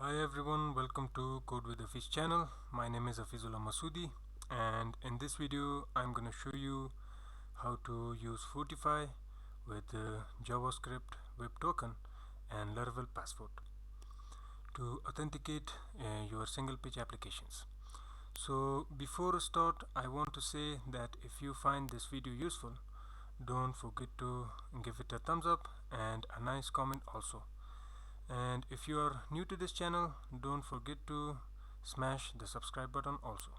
Hi everyone, welcome to Code with Hafiz channel. My name is Hafizullah Masoudi, and in this video I'm going to show you how to use Fortify with the JavaScript Web Token and Laravel Passport to authenticate your single page applications. So before I start, I want to say that if you find this video useful, don't forget to give it a thumbs up and a nice comment also. And if you are new to this channel, don't forget to smash the subscribe button also.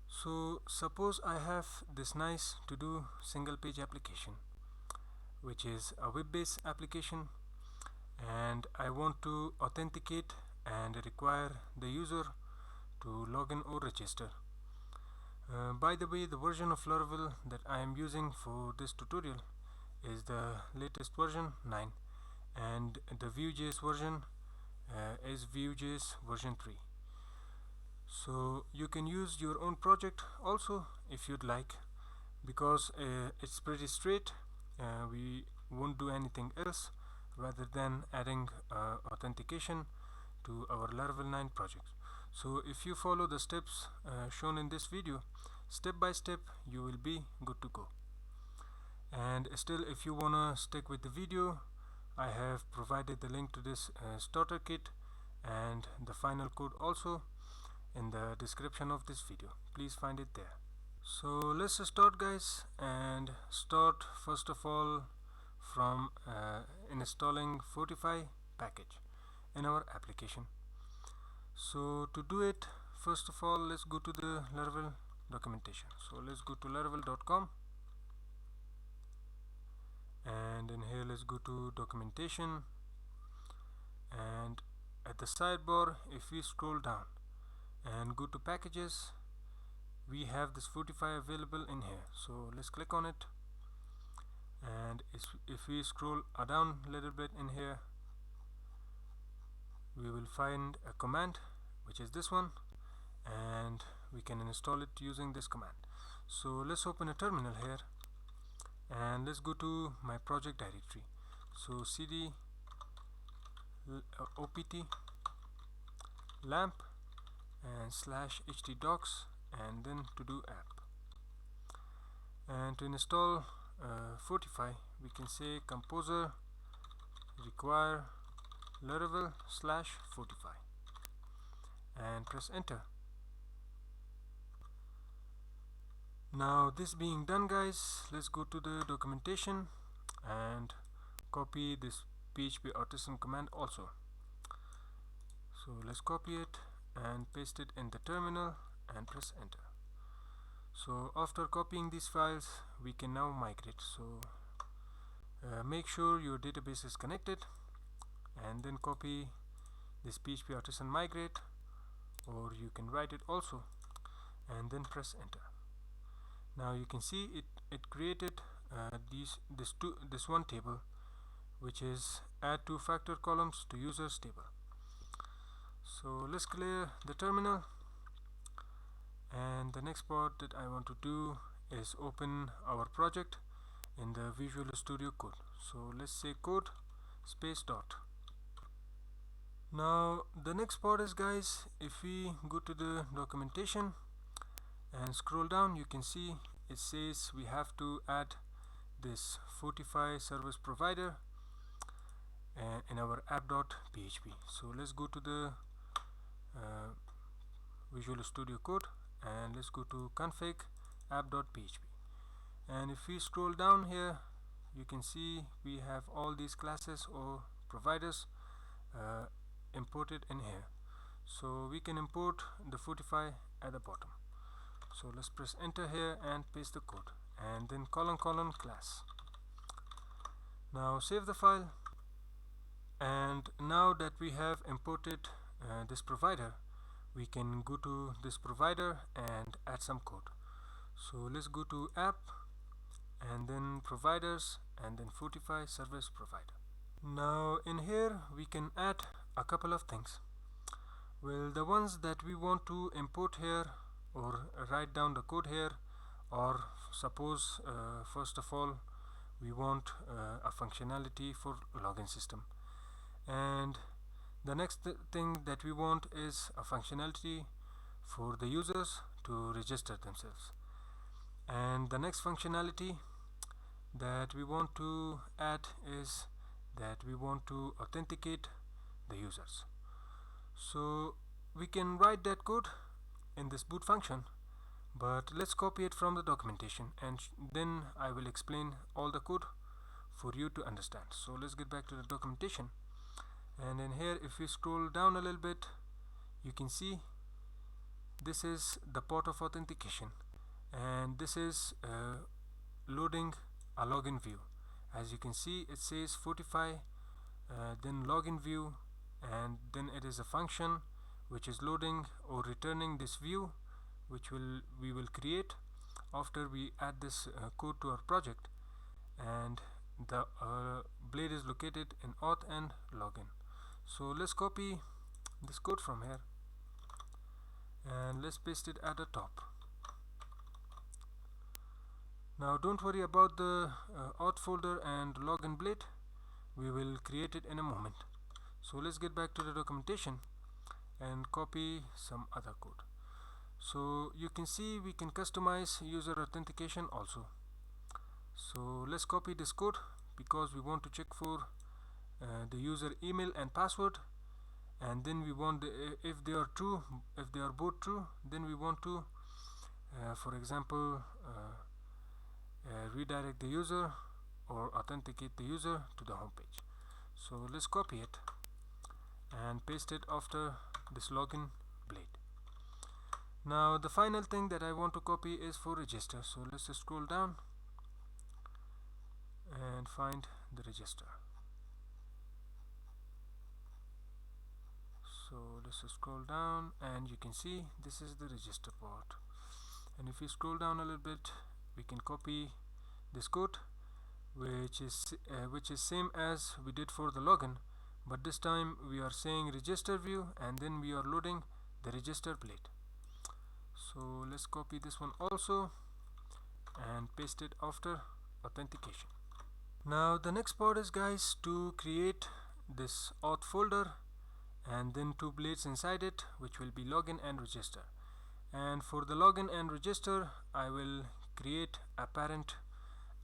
So suppose I have this nice to do single page application, which is a web-based application, and I want to authenticate and require the user to log in or register. By the way, the version of Laravel that I am using for this tutorial is the latest version 9, and the Vue.js version is Vue.js version 3. So you can use your own project also if you'd like, because it's pretty straight. We won't do anything else rather than adding authentication to our Laravel 9 project. So if you follow the steps shown in this video, step by step, you will be good to go. And still, if you wanna stick with the video, I have provided the link to this starter kit and the final code also in the description of this video. Please find it there. So let's start, guys, and start first of all from installing Fortify package in our application. So to do it, first of all, let's go to the Laravel documentation. So let's go to laravel.com, and in here let's go to documentation, and at the sidebar, if we scroll down and go to packages, we have this Fortify available in here. So let's click on it, and if we scroll down a little bit in here, we will find a command, which is this one, and we can install it using this command. So let's open a terminal here, and let's go to my project directory. So cd opt lamp and /htdocs, and then to do app. And to install Fortify, we can say composer require Laravel /Fortify and press enter. Now this being done, guys, let's go to the documentation and copy this PHP artisan command also. So let's copy it and paste it in the terminal and press enter. So after copying these files, we can now migrate. So make sure your database is connected, and then copy this PHP artisan migrate, or you can write it also, and then press enter. Now you can see it created this one table, which is add two-factor columns to users table. So let's clear the terminal, and the next part that I want to do is open our project in the Visual Studio Code. So let's say code space dot. Now the next part is, guys, if we go to the documentation and scroll down, you can see it says we have to add this Fortify service provider in our app.php. So let's go to the Visual Studio Code, and let's go to config app.php, and if we scroll down here, you can see we have all these classes or providers imported in here. So we can import the Fortify at the bottom. So let's press enter here and paste the code, and then : class. Now save the file, and now that we have imported this provider, we can go to this provider and add some code. So let's go to app, and then providers, and then Fortify service provider. Now in here we can add a couple of things. Well, the ones that we want to import here or write down the code here, or suppose first of all we want a functionality for login system, and The the next thing that we want is a functionality for the users to register themselves, and the next functionality that we want to add is that we want to authenticate the users. So we can write that code in this boot function, but let's copy it from the documentation, and then I will explain all the code for you to understand. So let's get back to the documentation, and in here if we scroll down a little bit, you can see this is the part of authentication, and this is loading a login view. As you can see, it says Fortify, then login view, and then it is a function which is loading or returning this view, which we will create after we add this code to our project. And the blade is located in auth and login. So let's copy this code from here and let's paste it at the top. Now don't worry about the auth folder and login blade, we will create it in a moment. So let's get back to the documentation and copy some other code. So you can see we can customize user authentication also. So let's copy this code because we want to check for the user email and password, and then we want if they are true, if they are both true, then we want to for example redirect the user or authenticate the user to the home page. So let's copy it and paste it after this login blade. Now the final thing that I want to copy is for register. So let's just scroll down and find the register. So let's just scroll down, and you can see this is the register part. And if you scroll down a little bit, we can copy this code, which is same as we did for the login, but this time we are saying register view, and then we are loading the register blade. So let's copy this one also and paste it after authentication. Now the next part is, guys, to create this auth folder and then two blades inside it, which will be login and register. And for the login and register, I will create a parent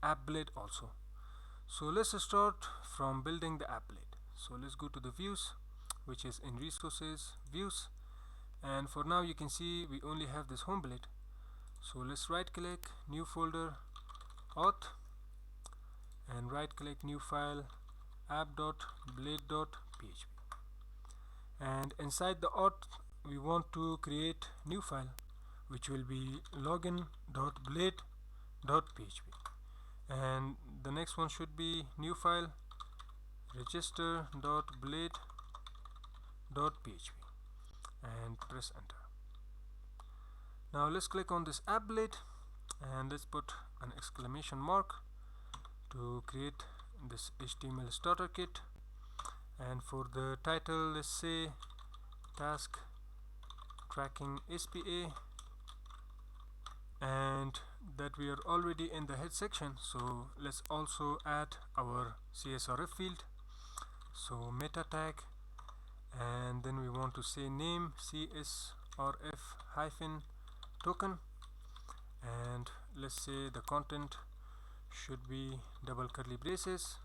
app blade also. So let's start from building the app blade. So let's go to the views, which is in resources, views, and for now you can see we only have this home blade. So let's right click, new folder, auth, and right click, new file, app.blade.php, and inside the auth we want to create new file which will be login.blade.php, and the next one should be new file register.blade.php, and press enter. Now let's click on this app blade and let's put an exclamation mark to create this HTML starter kit, and for the title let's say task tracking SPA, and that we are already in the head section, so let's also add our CSRF field, so meta tag, and then we want to say name CSRF hyphen token, and let's say the content should be double curly braces,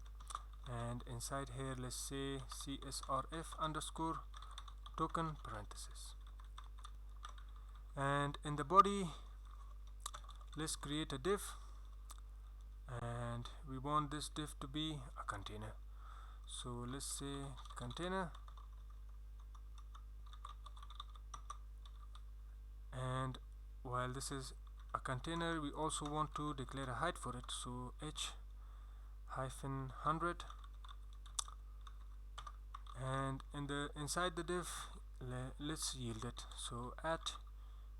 and inside here let's say CSRF underscore token parenthesis, and in the body let's create a div, and we want this div to be a container. So let's say container, and while this is a container we also want to declare a height for it, so h-100, and inside the div let's yield it, so at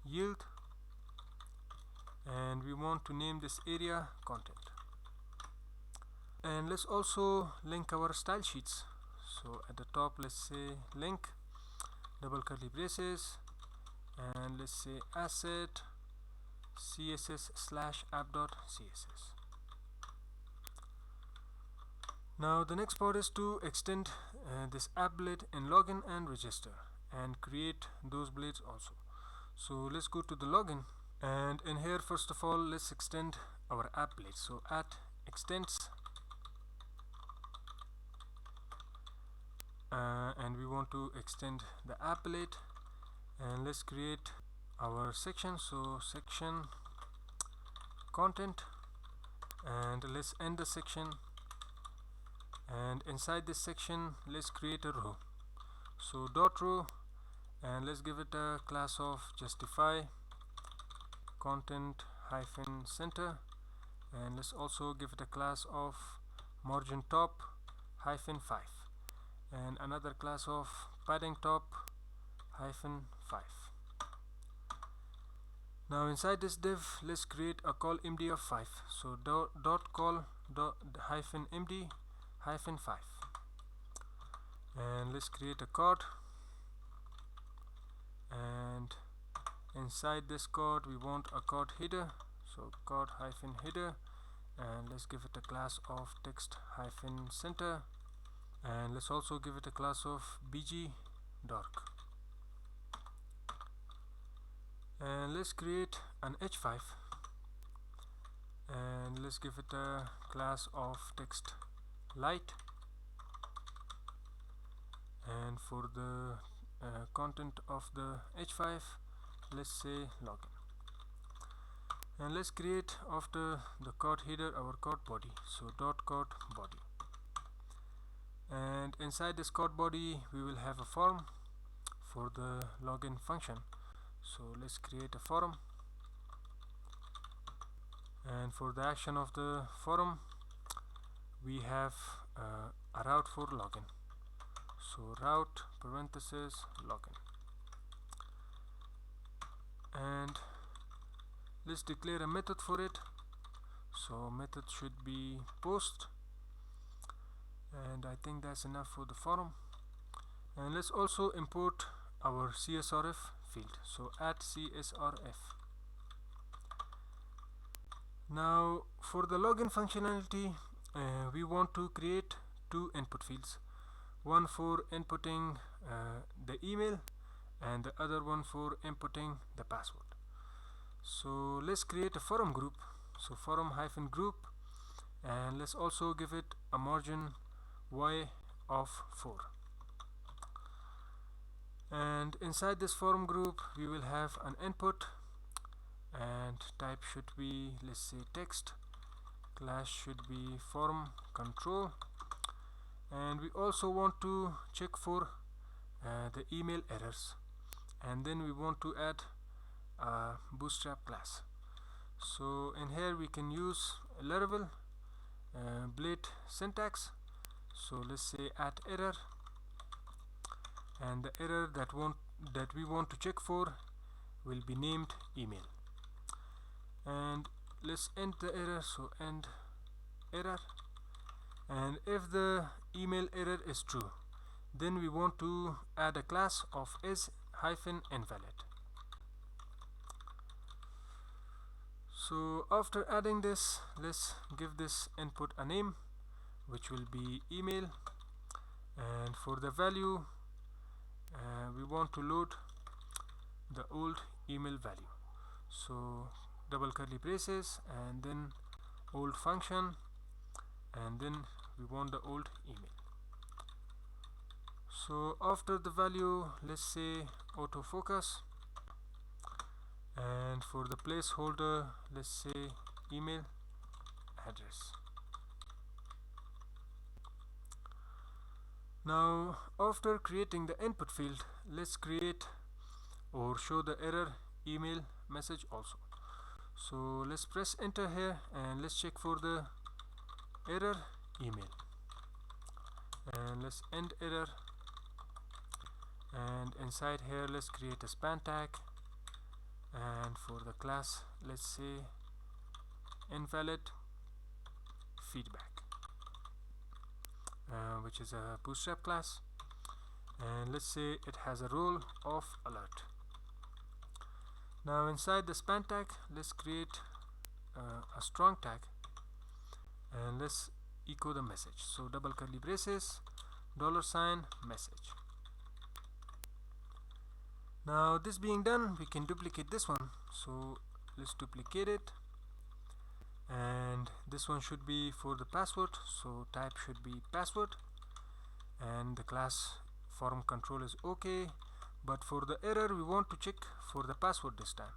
yield, and we want to name this area content, and let's also link our style sheets. So at the top let's say link double curly braces, and let's say asset css/app.css. Now the next part is to extend this app blade in login and register and create those blades also. So let's go to the login, and in here first of all let's extend our app blade. So at extends, and we want to extend the app blade, and let's create our section. So section content, and let's end the section, and inside this section let's create a row. So dot row, and let's give it a class of justify content hyphen center, and let's also give it a class of margin top hyphen 5, and another class of padding top hyphen 5. Now inside this div let's create a call md of 5. So dot call dot hyphen md hyphen 5, and let's create a card, and inside this card we want a card header. So card hyphen header, and let's give it a class of text hyphen center, and let's also give it a class of bg dark, and let's create an h5, and let's give it a class of text light, and for the content of the h5 let's say login, and let's create after the card header our card body. So dot card body, and inside this card body we will have a form for the login function. So let's create a forum, and for the action of the forum we have a route for login. So route parenthesis login, and let's declare a method for it. So method should be post, and I think that's enough for the forum. And let's also import our csrf field. So add csrf. Now for the login functionality we want to create two input fields, one for inputting the email and the other one for inputting the password. So let's create a forum group. So forum hyphen group, and let's also give it a margin y of 4, and inside this forum group we will have an input, and type should be, let's say, text, class should be forum control, and we also want to check for the email errors, and then we want to add a bootstrap class. So in here we can use Laravel blade syntax. So let's say add error, and the error that we want to check for will be named email, and let's end the error. So end error, and if the email error is true then we want to add a class of is hyphen invalid. So after adding this, let's give this input a name which will be email, and for the value we want to load the old email value. So double curly braces, and then old function, and then we want the old email. So after the value let's say autofocus, and for the placeholder let's say email address. Now after creating the input field, let's create or show the error email message also. So let's press enter here, and let's check for the error email, and let's end error, and inside here let's create a span tag, and for the class let's say invalid feedback, which is a bootstrap class, and let's say it has a role of alert. Now inside the span tag let's create a strong tag, and let's echo the message. So double curly braces, $message. Now this being done, we can duplicate this one, so let's duplicate it, and this one should be for the password, so type should be password, and the class form control is okay. But for the error, we want to check for the password this time,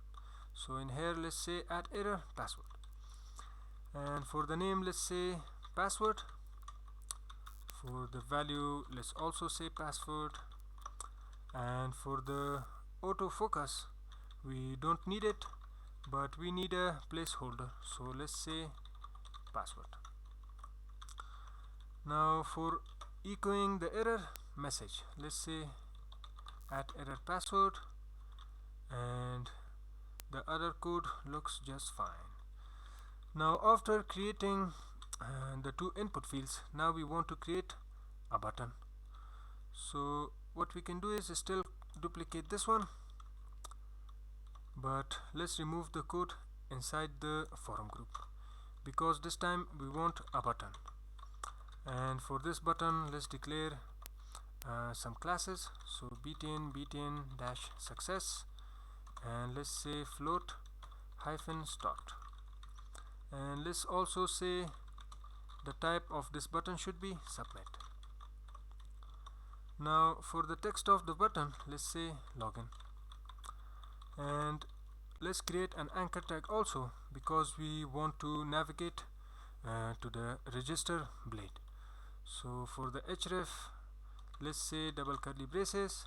so in here let's say add error password, and for the name let's say password. For the value let's also say password, and for the autofocus we don't need it, but we need a placeholder, so let's say password. Now for echoing the error message, let's say add error password, and the other code looks just fine. Now after creating the two input fields, now we want to create a button. So what we can do is still duplicate this one, but let's remove the code inside the forum group, because this time we want a button. And for this button let's declare some classes, so btn dash success, and let's say float hyphen start, and let's also say the type of this button should be submit. Now for the text of the button let's say login, and let's create an anchor tag also, because we want to navigate to the register blade. So for the href let's say double curly braces,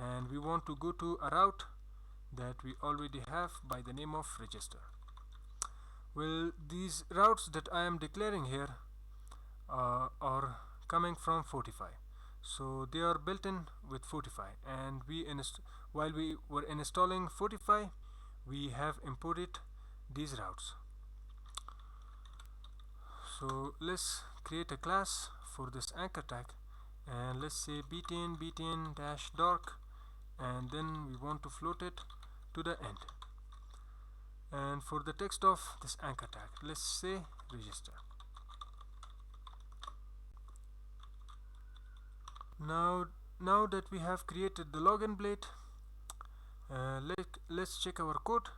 and we want to go to a route that we already have by the name of register. Well, these routes that I am declaring here are coming from Fortify, so they are built in with Fortify, and while we were installing Fortify we have imported these routes. So let's create a class for this anchor tag, and let's say btn dash dark, and then we want to float it to the end. And for the text of this anchor tag let's say register. Now that we have created the login blade, let's check our code,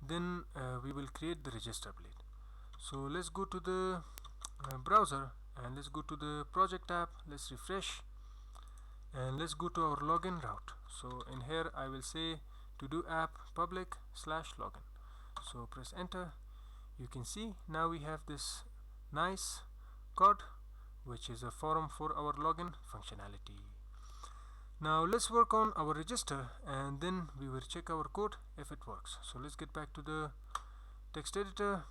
then we will create the register blade. So let's go to the browser, and let's go to the project tab, let's refresh, and let's go to our login route. So in here I will say to do app public / login, so press enter. You can see now we have this nice code, which is a forum for our login functionality. Now let's work on our register, and then we will check our code if it works. So let's get back to the text editor,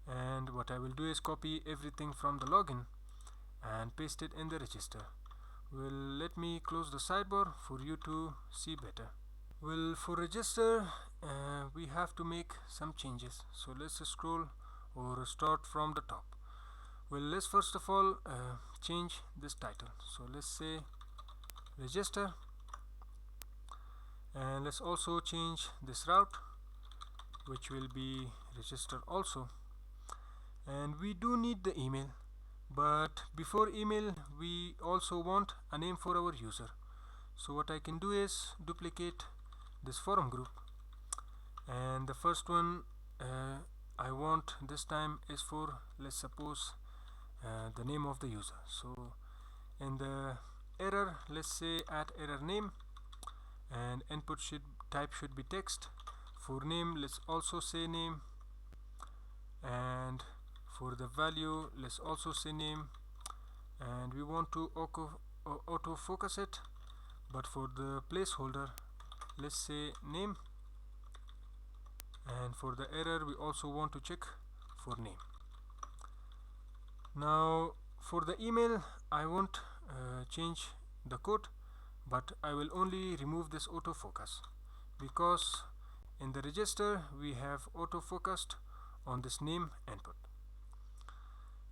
and what I will do is copy everything from the login and paste it in the register. Well, let me close the sidebar for you to see better. Well, for register we have to make some changes, so let's scroll or start from the top. Well, let's first of all change this title, so let's say register, and let's also change this route, which will be register also. And we do need the email, but before email we also want a name for our user. So what I can do is duplicate this forum group, and the first one I want this time is for, let's suppose, the name of the user. So in the error let's say add error name, and input type should be text. For name let's also say name, and for the value let's also say name, and we want to auto focus it, but for the placeholder let's say name, and for the error we also want to check for name. Now for the email I won't change the code, but I will only remove this autofocus, because in the register we have autofocused on this name input.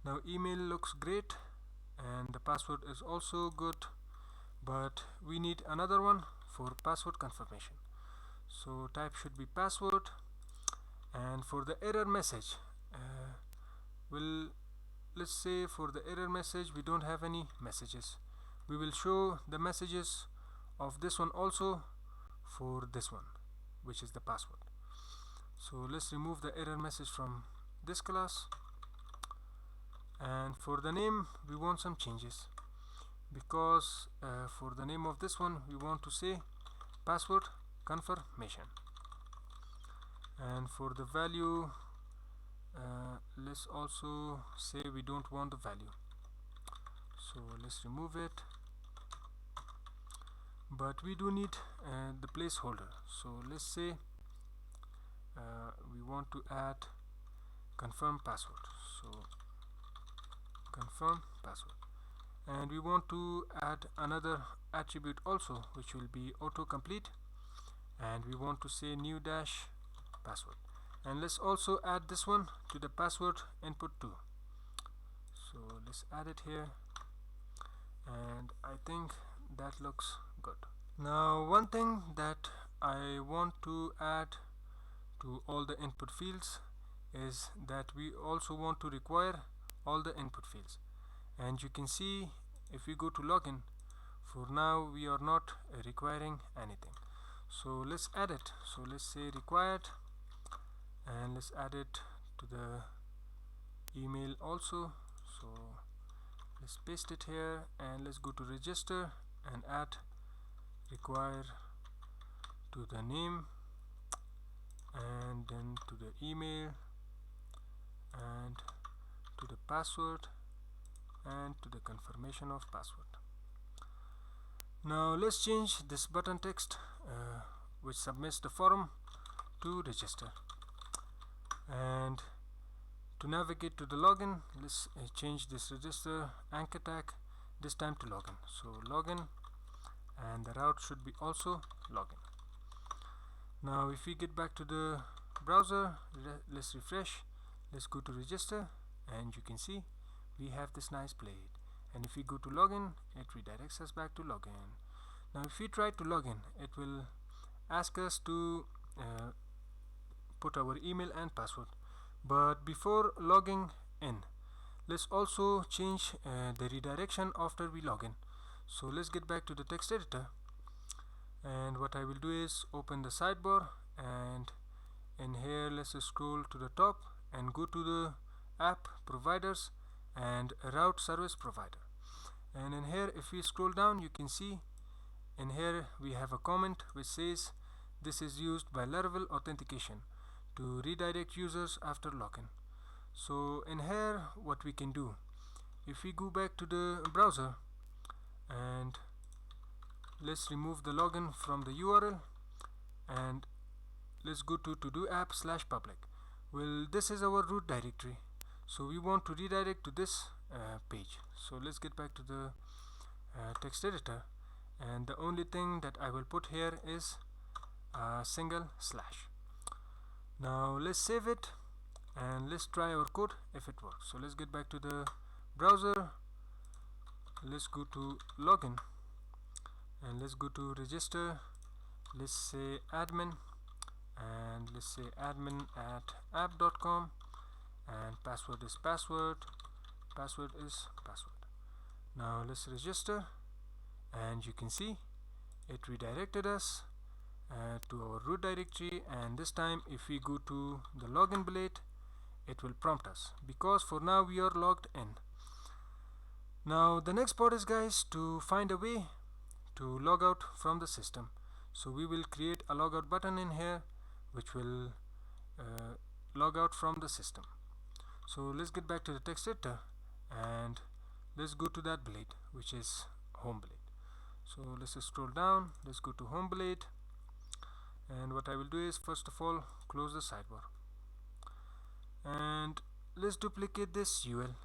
Now email looks great, and the password is also good, but we need another one for password confirmation, so type should be password. And for the error message, well, let's say for the error message we don't have any messages, we will show the messages of this one also for this one, which is the password. So let's remove the error message from this class, and for the name we want some changes, because for the name of this one we want to say password confirmation, and for the value let's also say we don't want the value, so let's remove it, but we do need the placeholder. So let's say we want to add confirm password, so confirm password, and we want to add another attribute also, which will be autocomplete, and we want to say new dash password, and let's also add this one to the password input too. So let's add it here, and I think that looks good. Now one thing that I want to add to all the input fields is that we also want to require all the input fields, and you can see if we go to login, for now we are not requiring anything, so let's add it. So let's say required, and let's add it to the email also. So let's paste it here, and let's go to register and add require to the name, and then to the email, and to the password, and to the confirmation of password. Now let's change this button text which submits the form to register, and to navigate to the login, let's change this register anchor tag this time to login. So login, and the route should be also login. Now if we get back to the browser, let's refresh, let's go to register, and you can see we have this nice plate, and if we go to login, it redirects us back to login. Now if we try to login, it will ask us to put our email and password, but before logging in, let's also change the redirection after we login. So let's get back to the text editor, and what I will do is open the sidebar, and in here let's scroll to the top and go to the app providers and route service provider, and in here if we scroll down, you can see in here we have a comment which says this is used by Laravel Authentication to redirect users after login. So in here what we can do, if we go back to the browser and let's remove the login from the URL, and let's go to to-do app /public. Well, this is our root directory, so we want to redirect to this page. So let's get back to the text editor, and the only thing that I will put here is a single slash. Now let's save it, and let's try our code if it works. So let's get back to the browser, let's go to login, and let's go to register, let's say admin, and let's say admin at app.com, and password is password, password is password. Now let's register, and you can see it redirected us to our root directory, and this time if we go to the login blade, it will prompt us because for now we are logged in. Now the next part is, guys, to find a way to log out from the system. So we will create a logout button in here which will log out from the system. So let's get back to the text editor, and let's go to that blade which is home blade. So let's scroll down, let's go to home blade, and what I will do is first of all close the sidebar, and let's duplicate this UL,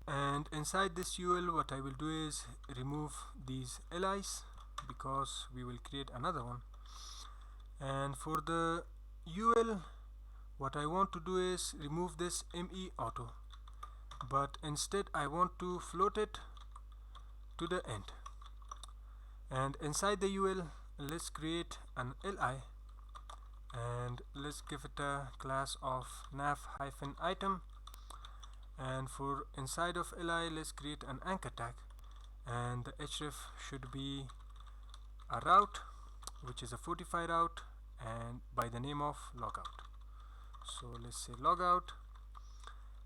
and inside this UL what I will do is remove these LIs because we will create another one. And for the UL, what I want to do is remove this ME auto, but instead I want to float it to the end. And inside the UL, let's create an LI, and let's give it a class of nav-item, and for inside of li, let's create an anchor tag, and the href should be a route, which is a Fortify route, and by the name of logout. So let's say logout,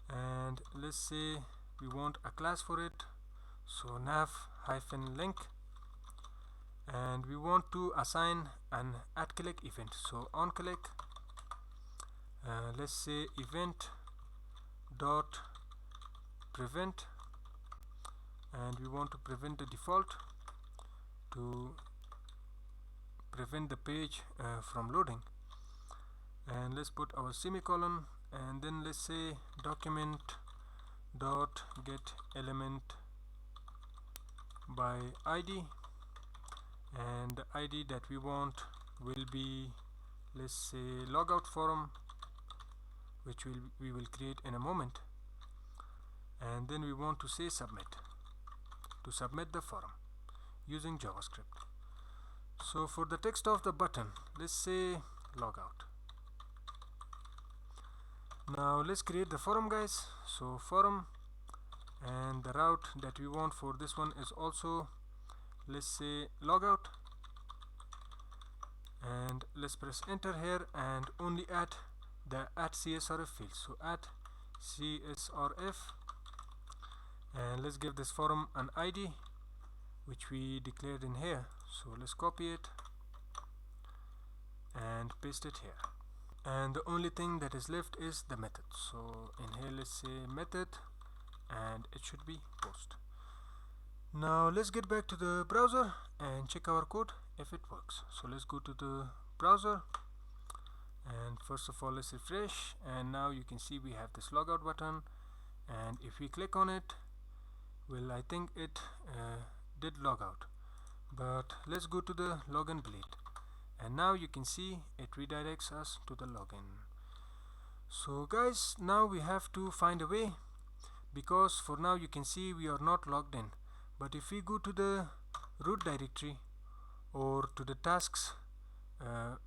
and let's say we want a class for it, so nav-link, and we want to assign an @click event. So on click, let's say event dot prevent, and we want to prevent the default to prevent the page from loading. And let's put our semicolon, and then let's say document dot get element by id, and the id that we want will be, let's say, logout forum, which we will create in a moment. And then we want to say submit, to submit the forum using JavaScript. So for the text of the button, let's say logout. Now let's create the forum, guys. So forum, and the route that we want for this one is also, let's say, logout, and let's press enter here and only add the @csrf field. So @csrf, and let's give this forum an id which we declared in here. So let's copy it and paste it here, and the only thing that is left is the method. So in here let's say method, and it should be post. Now let's get back to the browser and check our code if it works. So let's go to the browser, and first of all let's refresh, and now you can see we have this logout button, and if we click on it, well, I think it did log out, but let's go to the login blade, and now you can see it redirects us to the login. So guys, now we have to find a way, because for now you can see we are not logged in. But if we go to the root directory or to the tasks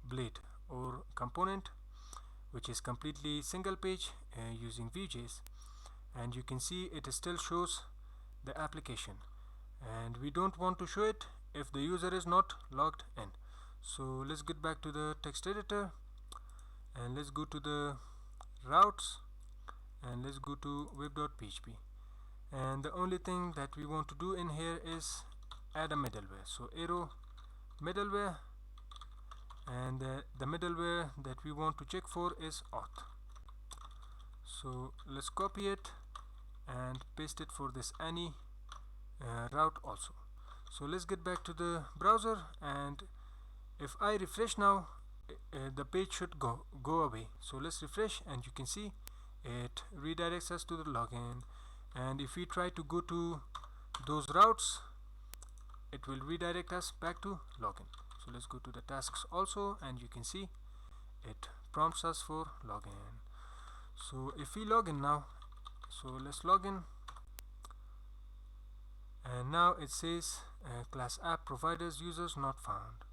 blade or component, which is completely single page using Vue.js, and you can see it still shows the application, and we don't want to show it if the user is not logged in. So let's get back to the text editor, and let's go to the routes, and let's go to web.php, and the only thing that we want to do in here is add a middleware. So arrow middleware, and the middleware that we want to check for is Auth. So let's copy it and paste it for this any route also. So let's get back to the browser, and if I refresh now, the page should go away. So let's refresh, and you can see it redirects us to the login, and if we try to go to those routes, it will redirect us back to login. So let's go to the tasks also, and you can see it prompts us for login. So if we log in now, so let's log in, and now it says class app providers users not found,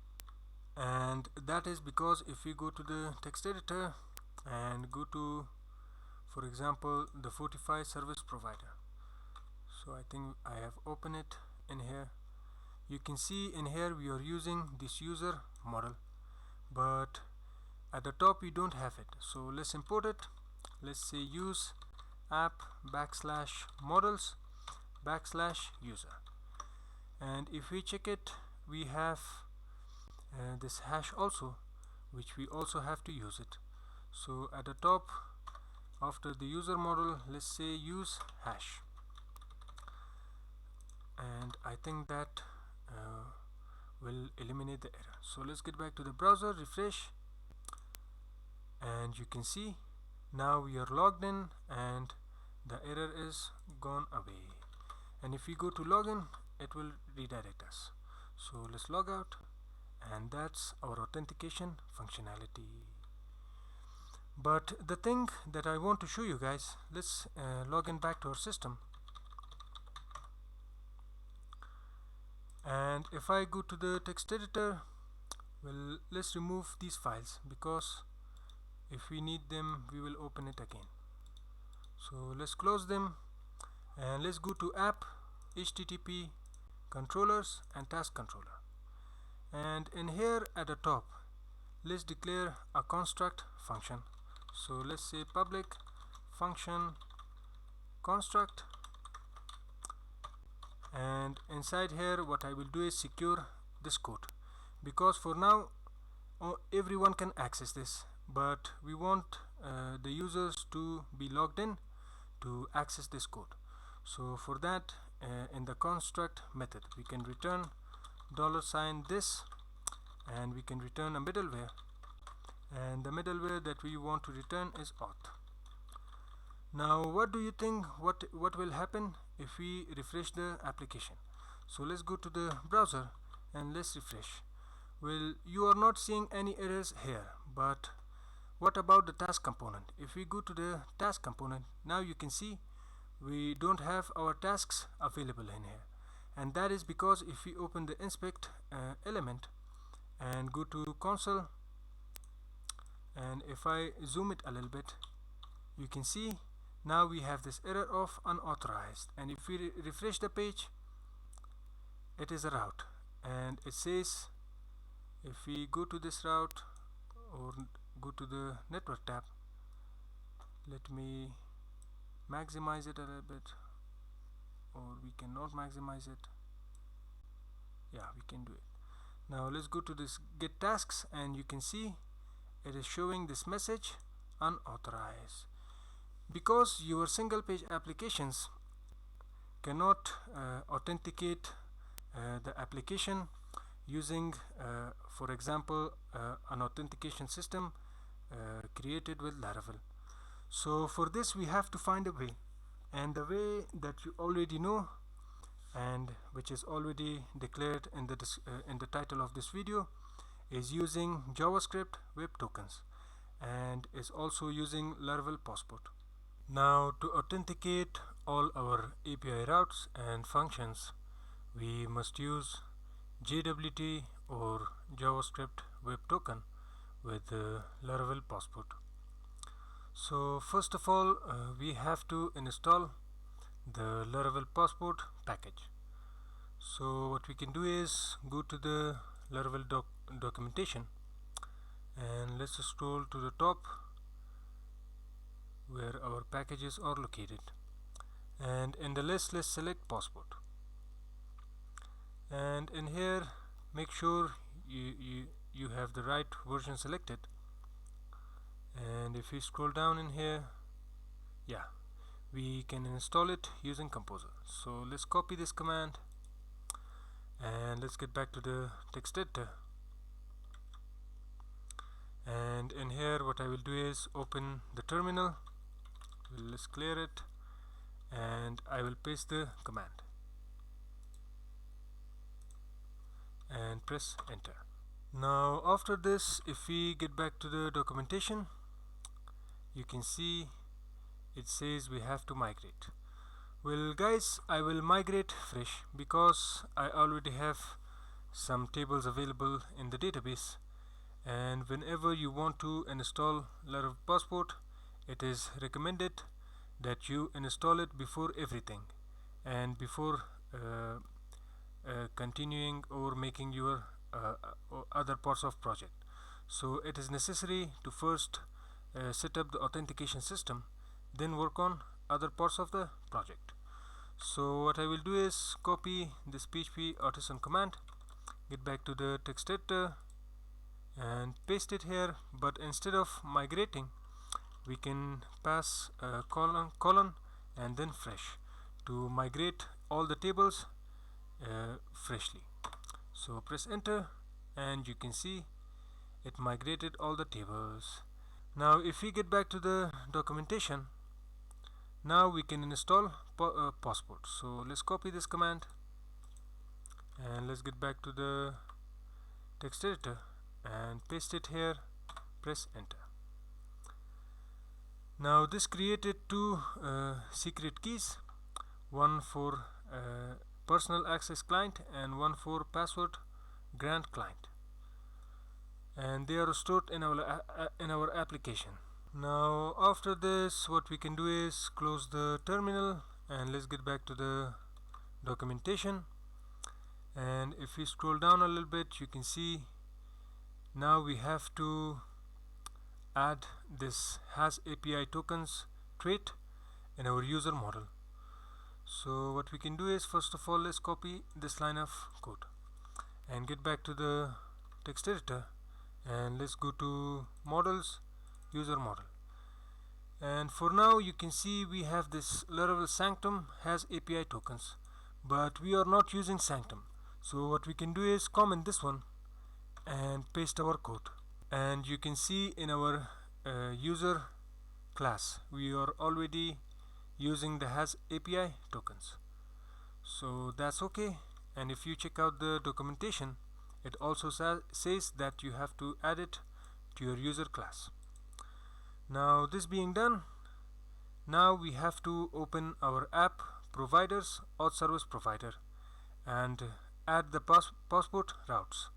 and that is because if we go to the text editor and go to, for example, the Fortify service provider, so I think I have opened it in here, you can see in here we are using this user model, but at the top we don't have it. So let's import it. Let's say use app \models \user, and if we check it, we have this hash also, which we also have to use it. So at the top after the user model, let's say use hash, and I think that will eliminate the error. So let's get back to the browser, refresh, and you can see now we are logged in and the error is gone away. And if we go to login, it will redirect us. So let's log out, and that's our authentication functionality. But the thing that I want to show you guys, let's log in back to our system, and if I go to the text editor, well, let's remove these files, because if we need them we will open it again. So let's close them and let's go to app, HTTP, controllers and task controller. And in here at the top, let's declare a construct function. So let's say public function construct, and inside here what I will do is secure this code, because for now everyone can access this, but we want the users to be logged in to access this code. So for that, in the construct method we can return $this, and we can return a middleware, and the middleware that we want to return is auth. Now what do you think what will happen if we refresh the application? So let's go to the browser and let's refresh. Well, you are not seeing any errors here, but what about the task component? If we go to the task component, now you can see we don't have our tasks available in here, and that is because if we open the inspect element and go to console, and if I zoom it a little bit, you can see now we have this error of unauthorized, and if we refresh the page, it is a route, and it says if we go to this route or go to the network tab, let me maximize it a little bit, or we cannot maximize it. Yeah, we can do it. Now let's go to this get tasks, and you can see it is showing this message unauthorized, because your single page applications cannot authenticate the application using for example an authentication system created with Laravel. So for this we have to find a way, and the way that you already know and which is already declared in the title of this video is using JavaScript Web Tokens, and is also using Laravel Passport. Now to authenticate all our API routes and functions, we must use JWT or JavaScript Web Token with Laravel Passport. So first of all, we have to install the Laravel Passport package. So what we can do is go to the Laravel documentation, and let's scroll to the top where our packages are located, and in the list let's select Passport, and in here make sure you have the right version selected, and if we scroll down in here, yeah, we can install it using Composer. So let's copy this command and let's get back to the text editor, and in here what I will do is open the terminal. Let's clear it, and I will paste the command and press enter. Now after this, if we get back to the documentation, you can see it says we have to migrate. Well guys, I will migrate fresh because I already have some tables available in the database, and whenever you want to install Laravel Passport, it is recommended that you install it before everything and before continuing or making your other parts of project. So it is necessary to first set up the authentication system, then work on other parts of the project. So what I will do is copy this PHP artisan command, get back to the text editor and paste it here, but instead of migrating we can pass a colon and then fresh to migrate all the tables freshly. So press enter, and you can see it migrated all the tables. Now if we get back to the documentation, now we can install Passport. So let's copy this command and let's get back to the text editor and paste it here, press enter. Now this created two secret keys, one for personal access client and one for password grant client, and they are stored in our application. Now after this, what we can do is close the terminal and let's get back to the documentation. And if we scroll down a little bit, you can see now we have to add this has API tokens trait in our user model. So what we can do is, first of all, let's copy this line of code and get back to the text editor, and let's go to models, user model. And for now you can see we have this Laravel sanctum has API tokens, but we are not using sanctum. So what we can do is comment this one and paste our code. And you can see in our user class we are already using the has API tokens, so that's okay. And if you check out the documentation, it also says that you have to add it to your user class. Now this being done, now we have to open our app providers auth service provider and add the passport routes.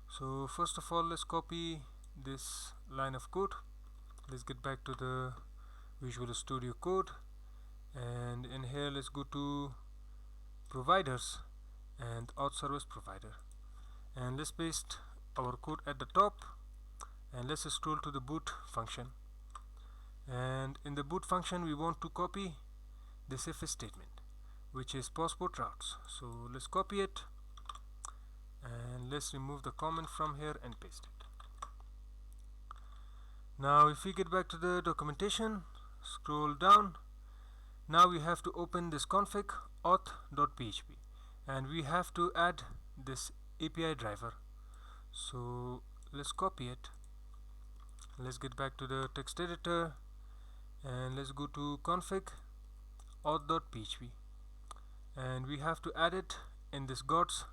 So first of all, let's copy this line of code. Let's get back to the Visual Studio Code, and in here let's go to providers and auth service provider, and let's paste our code at the top, and let's scroll to the boot function. And in the boot function we want to copy this if statement, which is passport routes. So let's copy it and let's remove the comment from here and paste it. Now if we get back to the documentation, scroll down, now we have to open this config auth.php, and we have to add this API driver. So let's copy it. Let's get back to the text editor and let's go to config auth.php, and we have to add it in this gods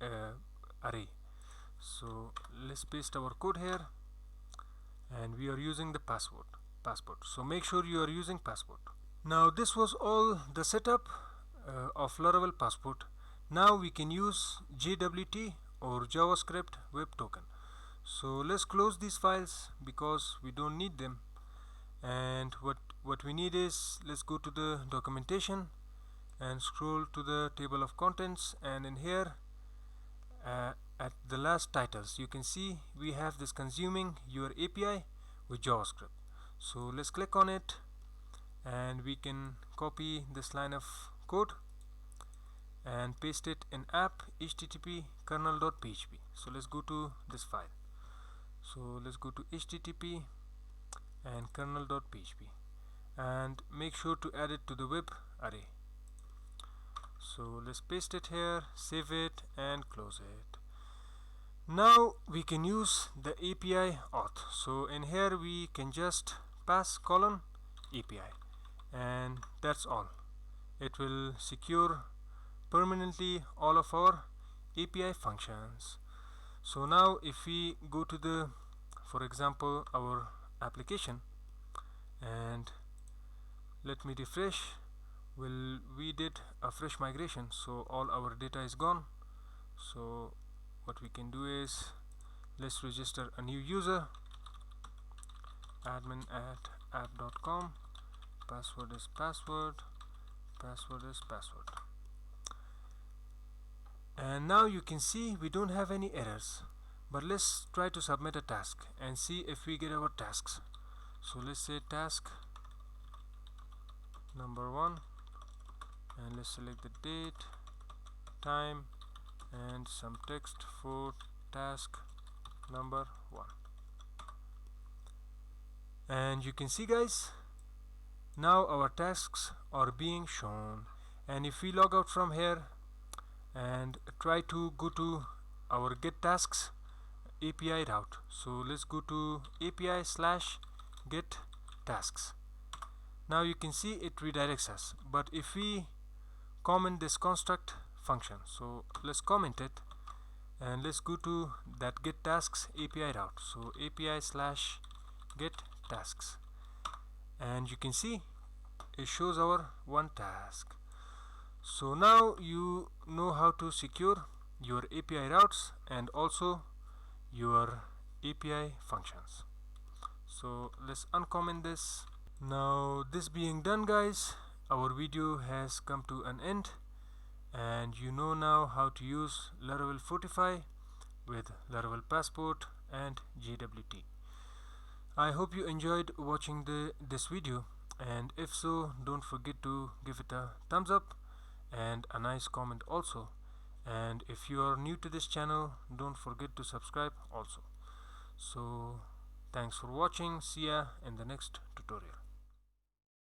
array. So let's paste our code here, and we are using the passport, so make sure you are using passport. Now this was all the setup of Laravel Passport. Now we can use JWT or JavaScript Web Token. So let's close these files because we don't need them. And what we need is, let's go to the documentation and scroll to the table of contents, and in here at the last titles you can see we have this consuming your API with JavaScript. So let's click on it and we can copy this line of code and paste it in app http kernel.php. So let's go to this file. So let's go to http and kernel.php and make sure to add it to the web array. So let's paste it here, save it and close it. Now we can use the API auth. So in here we can just pass colon API, and that's all. It will secure permanently all of our API functions. So now if we go to the, for example, our application, and let me refresh, well, we did a fresh migration, so all our data is gone. So what we can do is, let's register a new user, admin@app.com, password is password, password is password. And now you can see we don't have any errors, but let's try to submit a task and see if we get our tasks. So let's say task number 1, and let's select the date, time and some text for task number 1. And you can see guys, now our tasks are being shown. And if we log out from here and try to go to our get tasks API route, so let's go to API/get tasks. Now you can see it redirects us, but if we comment this construct function, so let's comment it and let's go to that get tasks API route, so API/get tasks, and you can see it shows our one task. So now you know how to secure your API routes and also your API functions. So let's uncomment this. Now this being done, guys, our video has come to an end, and you know now how to use Laravel Fortify with Laravel Passport and JWT. I hope you enjoyed watching this video, and if so, don't forget to give it a thumbs up and a nice comment also. And if you are new to this channel, don't forget to subscribe also. So thanks for watching. See ya in the next tutorial.